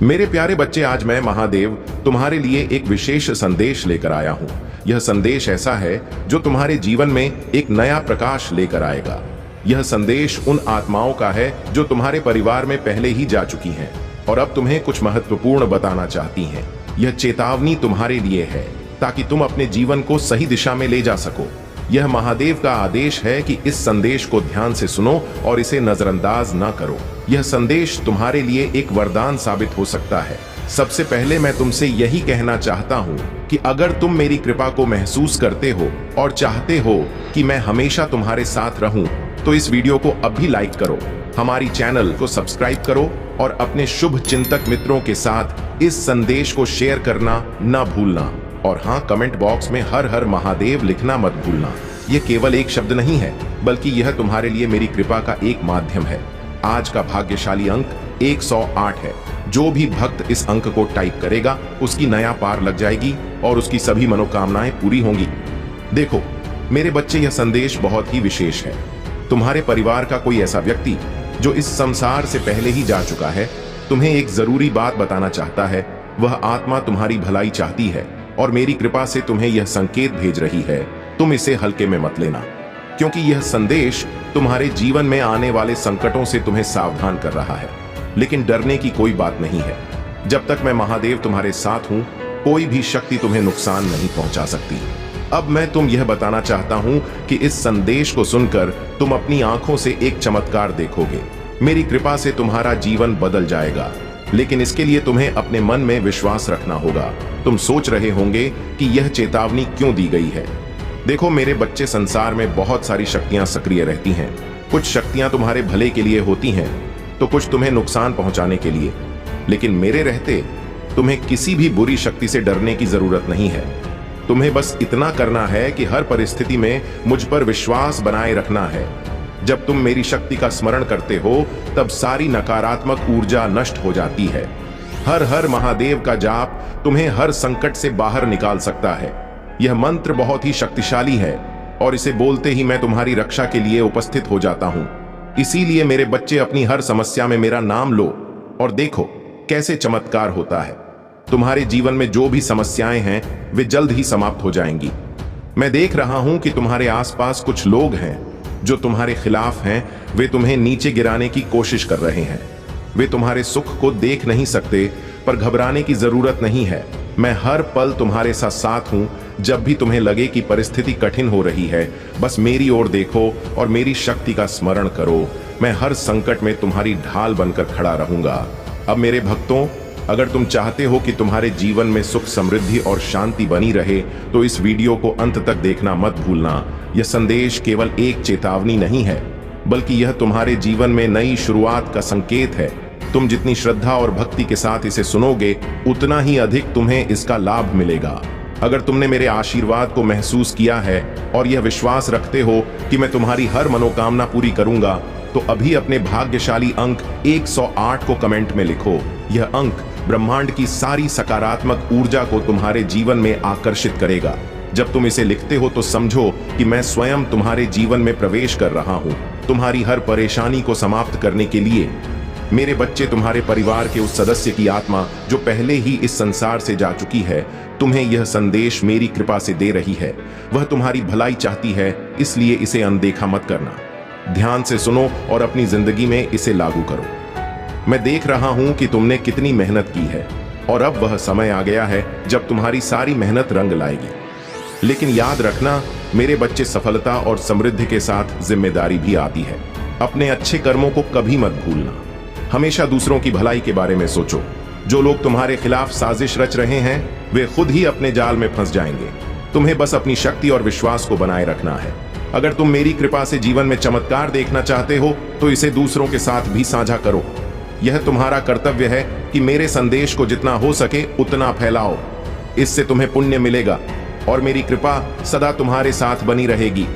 मेरे प्यारे बच्चे, आज मैं महादेव तुम्हारे लिए एक विशेष संदेश लेकर आया हूँ। यह संदेश ऐसा है जो तुम्हारे जीवन में एक नया प्रकाश लेकर आएगा। यह संदेश उन आत्माओं का है जो तुम्हारे परिवार में पहले ही जा चुकी हैं और अब तुम्हें कुछ महत्वपूर्ण बताना चाहती हैं। यह चेतावनी तुम्हारे लिए है ताकि तुम अपने जीवन को सही दिशा में ले जा सको। यह महादेव का आदेश है कि इस संदेश को ध्यान से सुनो और इसे नजरअंदाज न करो। यह संदेश तुम्हारे लिए एक वरदान साबित हो सकता है। सबसे पहले मैं तुमसे यही कहना चाहता हूँ कि अगर तुम मेरी कृपा को महसूस करते हो और चाहते हो कि मैं हमेशा तुम्हारे साथ रहूं, तो इस वीडियो को अभी लाइक करो, हमारी चैनल को सब्सक्राइब करो और अपने शुभ चिंतक मित्रों के साथ इस संदेश को शेयर करना न भूलना। और हाँ, कमेंट बॉक्स में हर हर महादेव लिखना मत भूलना। यह केवल एक शब्द नहीं है, बल्कि यह तुम्हारे लिए मेरी कृपा का एक माध्यम है। आज का भाग्यशाली अंक 108 है। जो भी भक्त इस अंक को टाइप करेगा उसकी नया पार लग जाएगी और उसकी सभी मनोकामनाएं पूरी होंगी। देखो मेरे बच्चे, यह संदेश बहुत ही विशेष है। तुम्हारे परिवार का कोई ऐसा व्यक्ति जो इस संसार से पहले ही जा चुका है तुम्हें एक जरूरी बात बताना चाहता है। वह आत्मा तुम्हारी भलाई चाहती है और मेरी कृपा से तुम्हें यह संकेत भेज रही है। तुम इसे हल्के में मत लेना, क्योंकि यह संदेश तुम्हारे जीवन में आने वाले संकटों से तुम्हें सावधान कर रहा है। लेकिन डरने की कोई बात नहीं है। जब तक मैं महादेव तुम्हारे साथ हूं, कोई भी शक्ति तुम्हें नुकसान नहीं पहुंचा सकती। अब मैं तुम यह बताना चाहता हूं कि इस संदेश को सुनकर तुम अपनी आंखों से एक चमत्कार देखोगे। मेरी कृपा से तुम्हारा जीवन बदल जाएगा, लेकिन इसके लिए तुम्हें अपने मन में विश्वास रखना होगा। तुम सोच रहे होंगे कि यह चेतावनी क्यों दी गई है। देखो मेरे बच्चे, संसार में बहुत सारी शक्तियां सक्रिय रहती हैं। कुछ शक्तियां तुम्हारे भले के लिए होती हैं तो कुछ तुम्हें नुकसान पहुंचाने के लिए। लेकिन मेरे रहते तुम्हें किसी भी बुरी शक्ति से डरने की जरूरत नहीं है। तुम्हें बस इतना करना है कि हर परिस्थिति में मुझ पर विश्वास बनाए रखना है। जब तुम मेरी शक्ति का स्मरण करते हो तब सारी नकारात्मक ऊर्जा नष्ट हो जाती है। हर हर महादेव का जाप तुम्हें हर संकट से बाहर निकाल सकता है। यह मंत्र बहुत ही शक्तिशाली है और इसे बोलते ही मैं तुम्हारी रक्षा के लिए उपस्थित हो जाता हूं। इसीलिए मेरे बच्चे, अपनी हर समस्या में मेरा नाम लो और देखो कैसे चमत्कार होता है। तुम्हारे जीवन में जो भी समस्याएं हैं वे जल्द ही समाप्त हो जाएंगी। मैं देख रहा हूं कि तुम्हारे आसपास कुछ लोग हैं जो तुम्हारे खिलाफ हैं। वे तुम्हें नीचे गिराने की कोशिश कर रहे हैं। वे तुम्हारे सुख को देख नहीं सकते, पर घबराने की जरूरत नहीं है। मैं हर पल तुम्हारे साथ हूं। जब भी तुम्हें लगे कि परिस्थिति कठिन हो रही है, बस मेरी ओर देखो और मेरी शक्ति का स्मरण करो। मैं हर संकट में तुम्हारी ढाल बनकर खड़ा रहूंगा। अब मेरे भक्तों, अगर तुम चाहते हो कि तुम्हारे जीवन में सुख, समृद्धि और शांति बनी रहे, तो इस वीडियो को अंत तक देखना मत भूलना। यह संदेश केवल एक चेतावनी नहीं है, बल्कि यह तुम्हारे जीवन में नई शुरुआत का संकेत है। तुम जितनी श्रद्धा और भक्ति के साथ इसे सुनोगे, उतना ही अधिक तुम्हें इसका लाभ मिलेगा। अगर तुमने मेरे आशीर्वाद को महसूस किया है और यह विश्वास रखते हो कि मैं तुम्हारी हर मनोकामना पूरी करूंगा, तो अभी अपने भाग्यशाली अंक 108 को कमेंट में लिखो। यह अंक ब्रह्मांड की सारी सकारात्मक ऊर्जा को तुम्हारे जीवन में आकर्षित करेगा। जब तुम इसे लिखते हो तो समझो कि मैं स्वयं तुम्हारे जीवन में प्रवेश कर रहा हूं, तुम्हारी हर परेशानी को समाप्त करने के लिए। मेरे बच्चे, तुम्हारे परिवार के उस सदस्य की आत्मा जो पहले ही इस संसार से जा चुकी है, तुम्हें यह संदेश मेरी कृपा से दे रही है। वह तुम्हारी भलाई चाहती है, इसलिए इसे अनदेखा मत करना। ध्यान से सुनो और अपनी जिंदगी में इसे लागू करो। मैं देख रहा हूं कि तुमने कितनी मेहनत की है और अब वह समय आ गया है जब तुम्हारी सारी मेहनत रंग लाएगी। लेकिन याद रखना मेरे बच्चे, सफलता और समृद्धि के साथ जिम्मेदारी भी आती है। अपने अच्छे कर्मों को कभी मत भूलना। हमेशा दूसरों की भलाई के बारे में सोचो। जो लोग तुम्हारे खिलाफ साजिश रच रहे हैं वे खुद ही अपने जाल में फंस जाएंगे। तुम्हें बस अपनी शक्ति और विश्वास को बनाए रखना है। अगर तुम मेरी कृपा से जीवन में चमत्कार देखना चाहते हो तो इसे दूसरों के साथ भी साझा करो। यह तुम्हारा कर्तव्य है कि मेरे संदेश को जितना हो सके उतना फैलाओ। इससे तुम्हें पुण्य मिलेगा और मेरी कृपा सदा तुम्हारे साथ बनी रहेगी।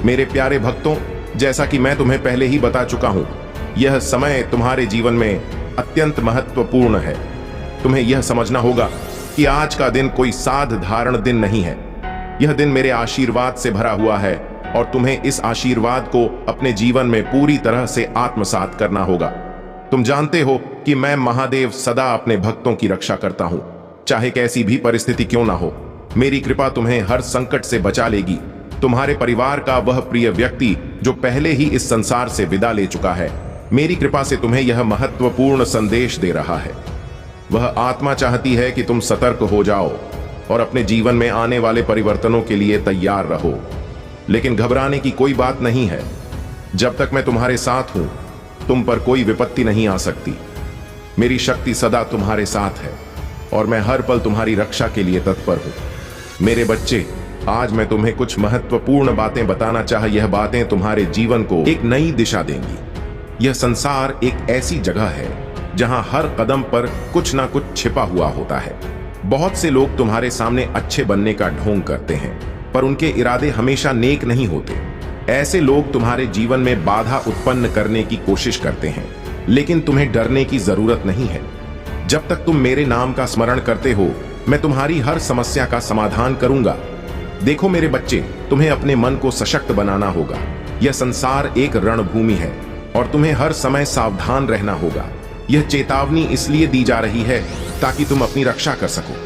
मेरे प्यारे भक्तों, जैसा कि मैं तुम्हें पहले ही बता चुका हूं, यह समय तुम्हारे जीवन में अत्यंत महत्वपूर्ण है। तुम्हें यह समझना होगा कि आज का दिन कोई साधारण दिन नहीं है। यह दिन मेरे आशीर्वाद से भरा हुआ है और तुम्हें इस आशीर्वाद को अपने जीवन में पूरी तरह से आत्मसात करना होगा। तुम जानते हो कि मैं महादेव सदा अपने भक्तों की रक्षा करता हूं, चाहे कैसी भी परिस्थिति क्यों ना हो। मेरी कृपा तुम्हें हर संकट से बचा लेगी। तुम्हारे परिवार का वह प्रिय व्यक्ति जो पहले ही इस संसार से विदा ले चुका है, मेरी कृपा से तुम्हें यह महत्वपूर्ण संदेश दे रहा है। वह आत्मा चाहती है कि तुम सतर्क हो जाओ और अपने जीवन में आने वाले परिवर्तनों के लिए तैयार रहो। लेकिन घबराने की कोई बात नहीं है। जब तक मैं तुम्हारे साथ हूं, तुम पर कोई विपत्ति नहीं आ सकती। मेरी शक्ति सदा तुम्हारे साथ है और मैं हर पल तुम्हारी रक्षा के लिए तत्पर हूं। मेरे बच्चे, आज मैं तुम्हें कुछ महत्वपूर्ण बातें बताना चाह। यह बातें तुम्हारे जीवन को एक नई दिशा देंगी। यह संसार एक ऐसी जगह है जहां हर कदम पर कुछ ना कुछ छिपा हुआ होता है। बहुत से लोग तुम्हारे सामने अच्छे बनने का ढोंग करते हैं, पर उनके इरादे हमेशा नेक नहीं होते। ऐसे लोग तुम्हारे जीवन में बाधा उत्पन्न करने की कोशिश करते हैं, लेकिन तुम्हें डरने की जरूरत नहीं है। जब तक तुम मेरे नाम का स्मरण करते हो, मैं तुम्हारी हर समस्या का समाधान करूंगा। देखो मेरे बच्चे, तुम्हें अपने मन को सशक्त बनाना होगा। यह संसार एक रणभूमि है और तुम्हें हर समय सावधान रहना होगा। यह चेतावनी इसलिए दी जा रही है ताकि तुम अपनी रक्षा कर सको।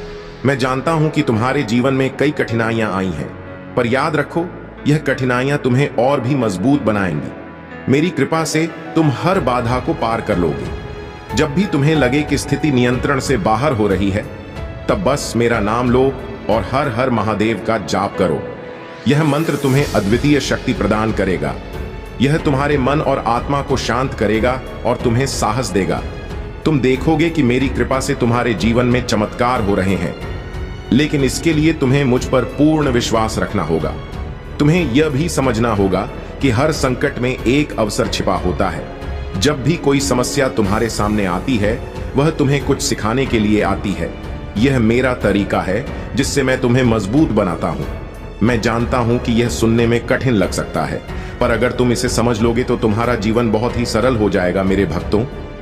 मैं जानता हूं कि तुम्हारे जीवन में कई कठिनाइयां आई हैं, पर याद रखो, यह कठिनाइयां तुम्हें और भी मजबूत बनाएंगी। मेरी कृपा से तुम हर बाधा को पार कर लोगे। जब भी तुम्हें लगे कि स्थिति नियंत्रण से बाहर हो रही है, तब बस मेरा नाम लो और हर हर महादेव का जाप करो। यह मंत्र तुम्हें अद्वितीय शक्ति प्रदान करेगा। यह तुम्हारे मन और आत्मा को शांत करेगा और तुम्हें साहस देगा। तुम देखोगे कि मेरी कृपा से तुम्हारे जीवन में चमत्कार हो रहे हैं, लेकिन इसके लिए तुम्हें मुझ पर पूर्ण विश्वास रखना होगा। तुम्हें यह भी समझना होगा कि हर संकट में एक अवसर छिपा होता है। जब भी कोई समस्या तुम्हारे सामने आती है, वह तुम्हें कुछ सिखाने के लिए आती है। यह मेरा तरीका है जिससे मैं तुम्हें मजबूत बनाता हूं। मैं जानता हूं कि यह सुनने में कठिन लग सकता है, पर अगर तुम इसे समझ लोगे तो तुम्हारा जीवन बहुत ही सरल हो जाएगा। मेरे भक्तों,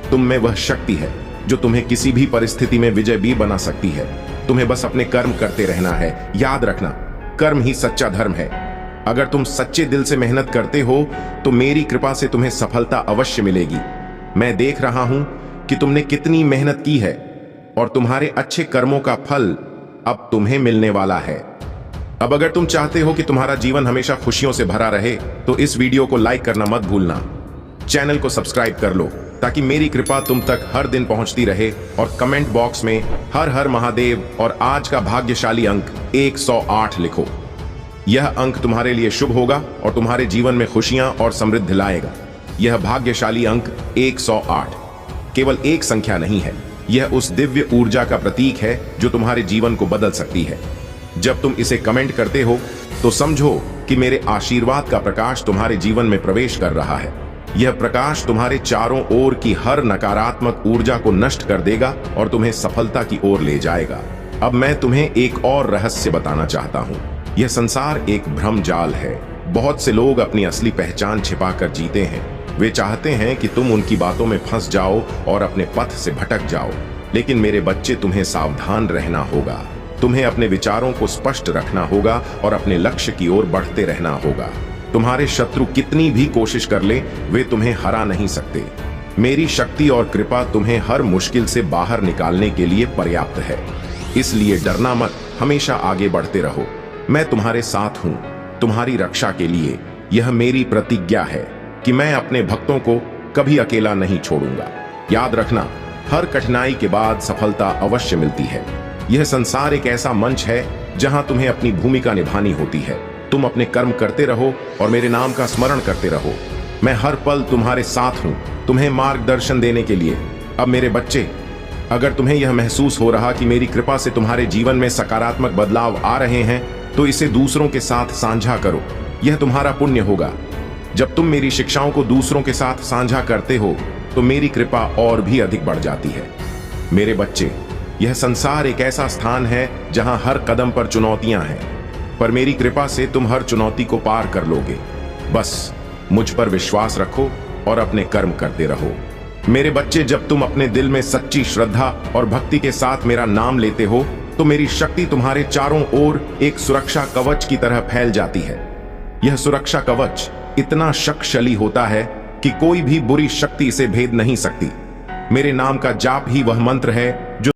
तुम में वह शक्ति है जो तुम्हें किसी भी परिस्थिति में विजय भी बना सकती है। तुम्हें बस अपने कर्म करते रहना है। याद रखना, कर्म ही सच्चा धर्म है। अगर तुम सच्चे दिल से मेहनत करते हो तो मेरी कृपा से तुम्हें सफलता अवश्य मिलेगी। मैं देख रहा हूं कि तुमने कितनी मेहनत की है और तुम्हारे अच्छे कर्मों का फल अब तुम्हें मिलने वाला है। अब अगर तुम चाहते हो कि तुम्हारा जीवन हमेशा खुशियों से भरा रहे, तो इस वीडियो को लाइक करना मत भूलना। चैनल को सब्सक्राइब कर लो ताकि मेरी कृपा तुम तक हर दिन पहुंचती रहे, और कमेंट बॉक्स में हर हर महादेव और आज का भाग्यशाली अंक 108 लिखो। यह अंक तुम्हारे लिए शुभ होगा और तुम्हारे जीवन में खुशियां और समृद्धि लाएगा। यह भाग्यशाली अंक 108 केवल एक संख्या नहीं है, यह उस दिव्य ऊर्जा का प्रतीक है जो तुम्हारे जीवन को बदल सकती है। जब तुम इसे कमेंट करते हो तो समझो कि मेरे आशीर्वाद का प्रकाश तुम्हारे जीवन में प्रवेश कर रहा है। यह प्रकाश तुम्हारे चारों ओर की हर नकारात्मक ऊर्जा को नष्ट कर देगा और तुम्हें सफलता की ओर ले जाएगा। अब मैं तुम्हें एक और रहस्य बताना चाहता हूँ। यह संसार एक भ्रम जाल है। बहुत से लोग अपनी असली पहचान छिपाकर जीते हैं। वे चाहते हैं कि तुम उनकी बातों में फंस जाओ और अपने पथ से भटक जाओ। लेकिन मेरे बच्चे, तुम्हें सावधान रहना होगा। तुम्हें अपने विचारों को स्पष्ट रखना होगा और अपने लक्ष्य की ओर बढ़ते रहना होगा। तुम्हारे शत्रु कितनी भी कोशिश कर ले, वे तुम्हें हरा नहीं सकते। मेरी शक्ति और कृपा तुम्हें हर मुश्किल से बाहर निकालने के लिए पर्याप्त है। इसलिए डरना मत, हमेशा आगे बढ़ते रहो। मैं तुम्हारे साथ हूं, तुम्हारी रक्षा के लिए। यह मेरी प्रतिज्ञा है कि मैं अपने भक्तों को कभी अकेला नहीं छोड़ूंगा। याद रखना, हर कठिनाई के बाद सफलता अवश्य मिलती है। यह संसार एक ऐसा मंच है जहां तुम्हें अपनी भूमिका निभानी होती है। तुम अपने कर्म करते रहो और मेरे नाम का स्मरण करते रहो। मैं हर पल तुम्हारे साथ हूं, तुम्हें मार्गदर्शन देने के लिए। अब मेरे बच्चे, अगर तुम्हें यह महसूस हो रहा कि मेरी कृपा से तुम्हारे जीवन में सकारात्मक बदलाव आ रहे हैं, तो इसे दूसरों के साथ साझा करो। यह तुम्हारा पुण्य होगा। जब तुम मेरी शिक्षाओं को दूसरों के साथ साझा करते हो तो मेरी कृपा और भी अधिक बढ़ जाती है। मेरे बच्चे, यह संसार एक ऐसा स्थान है जहां हर कदम पर चुनौतियां हैं, पर मेरी कृपा से तुम हर चुनौती को पार कर लोगे। बस मुझ पर विश्वास रखो और अपने कर्म करते रहो। मेरे बच्चे, जब तुम अपने दिल में सच्ची श्रद्धा और भक्ति के साथ मेरा नाम लेते हो तो मेरी शक्ति तुम्हारे चारों ओर एक सुरक्षा कवच की तरह फैल जाती है। यह सुरक्षा कवच इतना शक्तिशाली होता है कि कोई भी बुरी शक्ति इसे भेद नहीं सकती। मेरे नाम का जाप ही वह मंत्र है जो